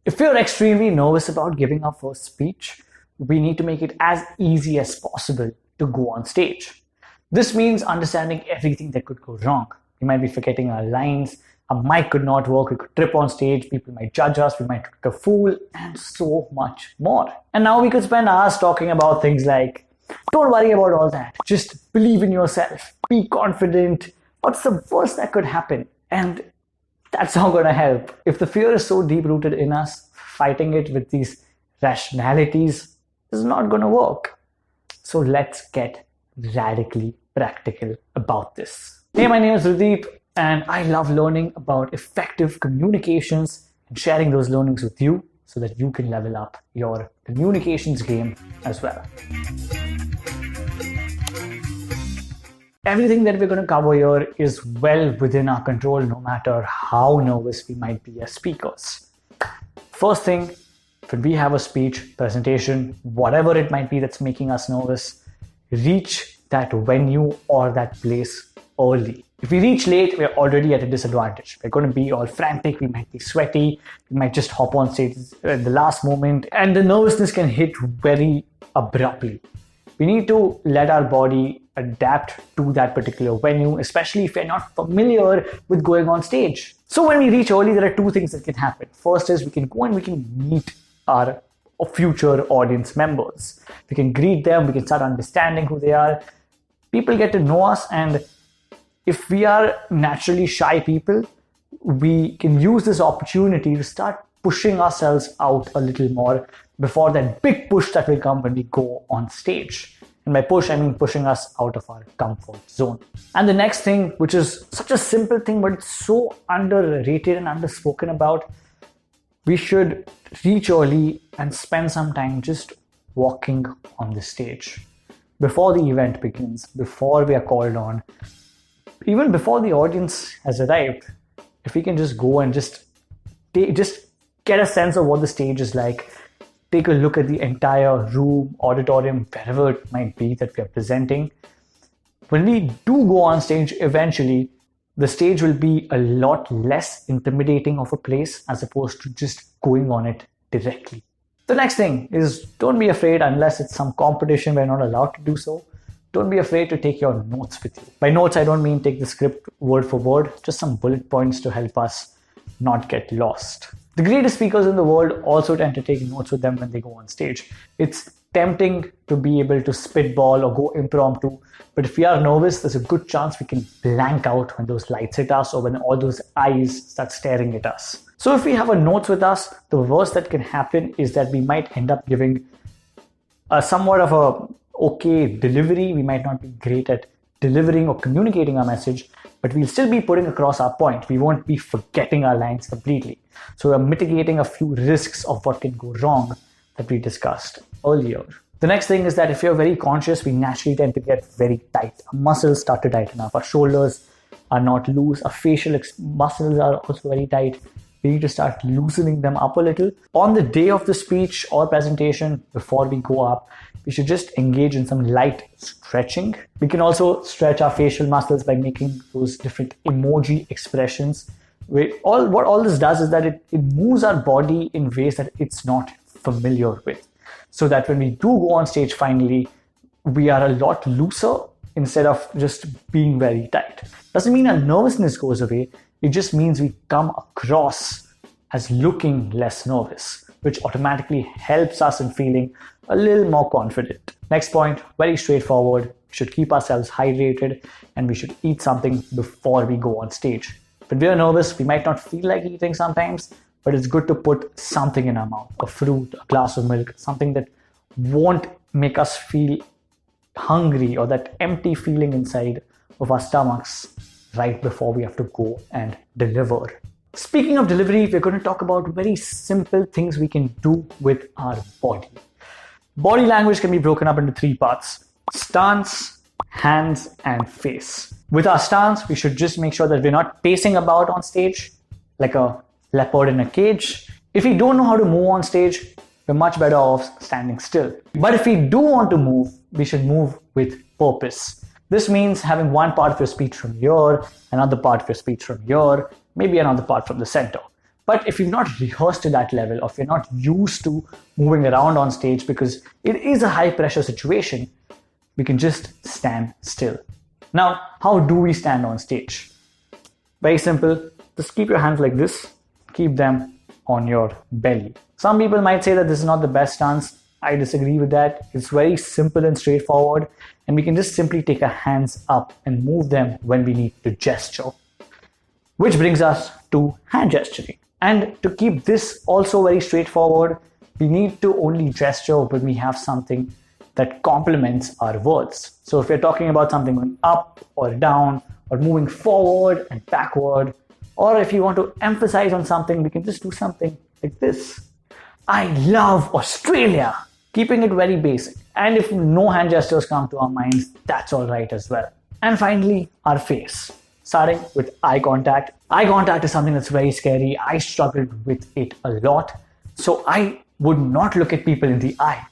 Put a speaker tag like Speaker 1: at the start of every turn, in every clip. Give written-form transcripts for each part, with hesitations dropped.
Speaker 1: If you're extremely nervous about giving our first speech, we need to make it as easy as possible to go on stage. This means understanding everything that could go wrong. We might be forgetting our lines, our mic could not work, we could trip on stage, people might judge us, we might look a fool, and so much more. And now we could spend hours talking about things like, don't worry about all that, just believe in yourself, be confident, what's the worst that could happen? And that's not going to help. If the fear is so deep-rooted in us, fighting it with these rationalities is not going to work. So let's get radically practical about this. Hey, my name is Radeep, and I love learning about effective communications and sharing those learnings with you so that you can level up your communications game as well. Everything that we're going to cover here is well within our control, no matter how nervous we might be as speakers. First thing, when we have a speech, presentation, whatever it might be that's making us nervous, reach that venue or that place early. If we reach late, we're already at a disadvantage. We're going to be all frantic, we might be sweaty, we might just hop on stage at the last moment, and the nervousness can hit very abruptly. We need to let our body adapt to that particular venue, especially if we're not familiar with going on stage. So when we reach early, there are two things that can happen. First is we can go and we can meet our future audience members. We can greet them, we can start understanding who they are. People get to know us, and if we are naturally shy people, we can use this opportunity to start pushing ourselves out a little more before that big push that will come when we go on stage. And by push, I mean pushing us out of our comfort zone. And the next thing, which is such a simple thing, but it's so underrated and underspoken about, we should reach early and spend some time just walking on the stage. Before the event begins, before we are called on, even before the audience has arrived, if we can just go and just get a sense of what the stage is like, take a look at the entire room, auditorium, wherever it might be that we are presenting. When we do go on stage eventually, the stage will be a lot less intimidating of a place as opposed to just going on it directly. The next thing is, don't be afraid, unless it's some competition, we're not allowed to do so. Don't be afraid to take your notes with you. By notes, I don't mean take the script word for word, just some bullet points to help us not get lost. The greatest speakers in the world also tend to take notes with them when they go on stage. It's tempting to be able to spitball or go impromptu, but if we are nervous, there's a good chance we can blank out when those lights hit us or when all those eyes start staring at us. So if we have a notes with us, the worst that can happen is that we might end up giving somewhat of a okay delivery. We might not be great at delivering or communicating our message, but we'll still be putting across our point. We won't be forgetting our lines completely. So we're mitigating a few risks of what can go wrong that we discussed earlier. The next thing is that if you're very conscious, we naturally tend to get very tight. Our muscles start to tighten up. Our shoulders are not loose. Our facial muscles are also very tight. We need to start loosening them up a little. On the day of the speech or presentation, before we go up, we should just engage in some light stretching. We can also stretch our facial muscles by making those different emoji expressions. What all this does is that it moves our body in ways that it's not familiar with. So that when we do go on stage finally, we are a lot looser instead of just being very tight. Doesn't mean our nervousness goes away. It just means we come across as looking less nervous, which automatically helps us in feeling a little more confident. Next point, very straightforward. We should keep ourselves hydrated and we should eat something before we go on stage. When we are nervous, we might not feel like eating sometimes, but it's good to put something in our mouth, a fruit, a glass of milk, something that won't make us feel hungry or that empty feeling inside of our stomachs right before we have to go and deliver. Speaking of delivery, we're going to talk about very simple things we can do with our body. Body language can be broken up into three parts: stance, hands, and face. With our stance, we should just make sure that we're not pacing about on stage like a leopard in a cage. If we don't know how to move on stage, we're much better off standing still. But if we do want to move, we should move with purpose. This means having one part of your speech from here, another part of your speech from here, maybe another part from the center. But if you've not rehearsed to that level, or if you're not used to moving around on stage because it is a high pressure situation, we can just stand still. Now, how do we stand on stage? Very simple. Just keep your hands like this. Keep them on your belly. Some people might say that this is not the best stance. I disagree with that. It's very simple and straightforward, and we can just simply take our hands up and move them when we need to gesture. Which brings us to hand gesturing. And to keep this also very straightforward, we need to only gesture when we have something that complements our words. So if we're talking about something going up or down, or moving forward and backward, or if you want to emphasize on something, we can just do something like this. I love Australia. Keeping it very basic. And if no hand gestures come to our minds, that's all right as well. And finally, our face. Starting with eye contact. Eye contact is something that's very scary. I struggled with it a lot. So I would not look at people in the eye.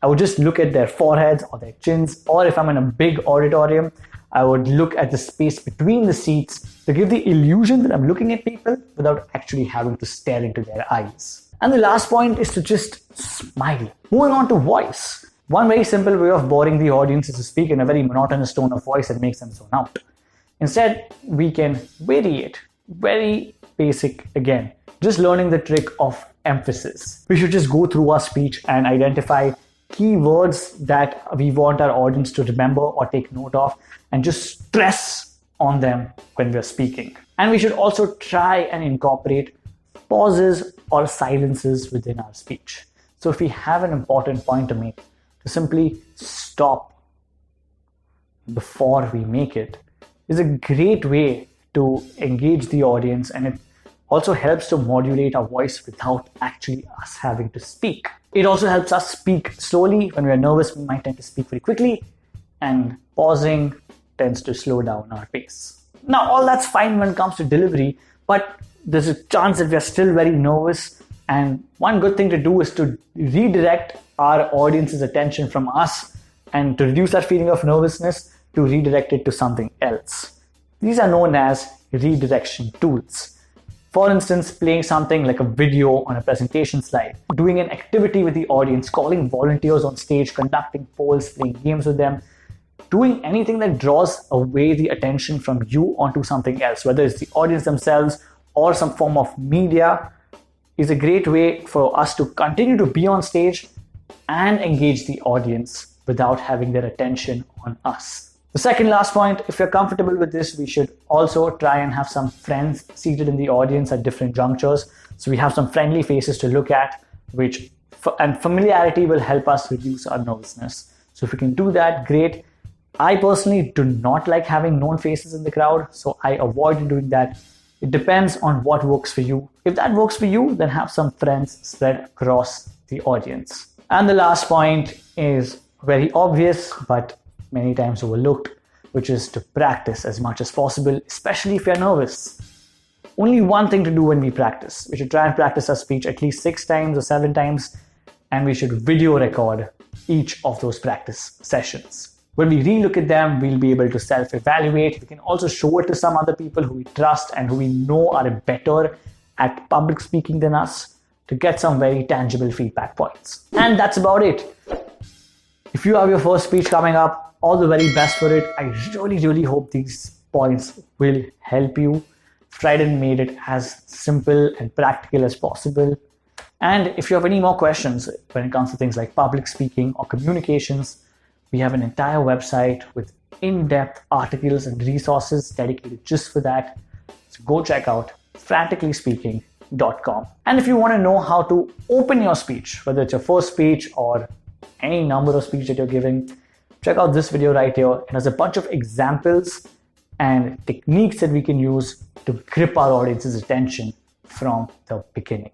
Speaker 1: I would just look at their foreheads or their chins, or if I'm in a big auditorium, I would look at the space between the seats to give the illusion that I'm looking at people without actually having to stare into their eyes. And the last point is to just smile. Moving on to voice. One very simple way of boring the audience is to speak in a very monotonous tone of voice that makes them zone out. Instead, we can vary it. Very basic again. Just learning the trick of emphasis. We should just go through our speech and identify key words that we want our audience to remember or take note of, and just stress on them when we're speaking. And we should also try and incorporate pauses or silences within our speech. So if we have an important point to make, to simply stop before we make it is a great way to engage the audience, and it also helps to modulate our voice without actually us having to speak. It also helps us speak slowly. When we're nervous, we might tend to speak very quickly, and pausing tends to slow down our pace. Now, all that's fine when it comes to delivery, but there's a chance that we're still very nervous, and one good thing to do is to redirect our audience's attention from us, and to reduce that feeling of nervousness, to redirect it to something else. These are known as redirection tools. For instance, playing something like a video on a presentation slide, doing an activity with the audience, calling volunteers on stage, conducting polls, playing games with them, doing anything that draws away the attention from you onto something else, whether it's the audience themselves or some form of media, is a great way for us to continue to be on stage and engage the audience without having their attention on us. The second last point, if you're comfortable with this, we should also try and have some friends seated in the audience at different junctures. So we have some friendly faces to look at, and familiarity will help us reduce our nervousness. So if we can do that, great. I personally do not like having known faces in the crowd, so I avoid doing that. It depends on what works for you. If that works for you, then have some friends spread across the audience. And the last point is very obvious, but many times overlooked, which is to practice as much as possible, especially if you're nervous. Only one thing to do when we practice. We should try and practice our speech at least 6 times or 7 times, and we should video record each of those practice sessions. When we re-look at them, we'll be able to self-evaluate. We can also show it to some other people who we trust and who we know are better at public speaking than us to get some very tangible feedback points. And that's about it. If you have your first speech coming up, all the very best for it. I really hope these points will help you. Tried and made it as simple and practical as possible. And if you have any more questions when it comes to things like public speaking or communications, we have an entire website with in-depth articles and resources dedicated just for that. So go check out franticallyspeaking.com. And if you want to know how to open your speech, whether it's your first speech or any number of speech that you're giving, check out this video right here. It has a bunch of examples and techniques that we can use to grip our audience's attention from the beginning.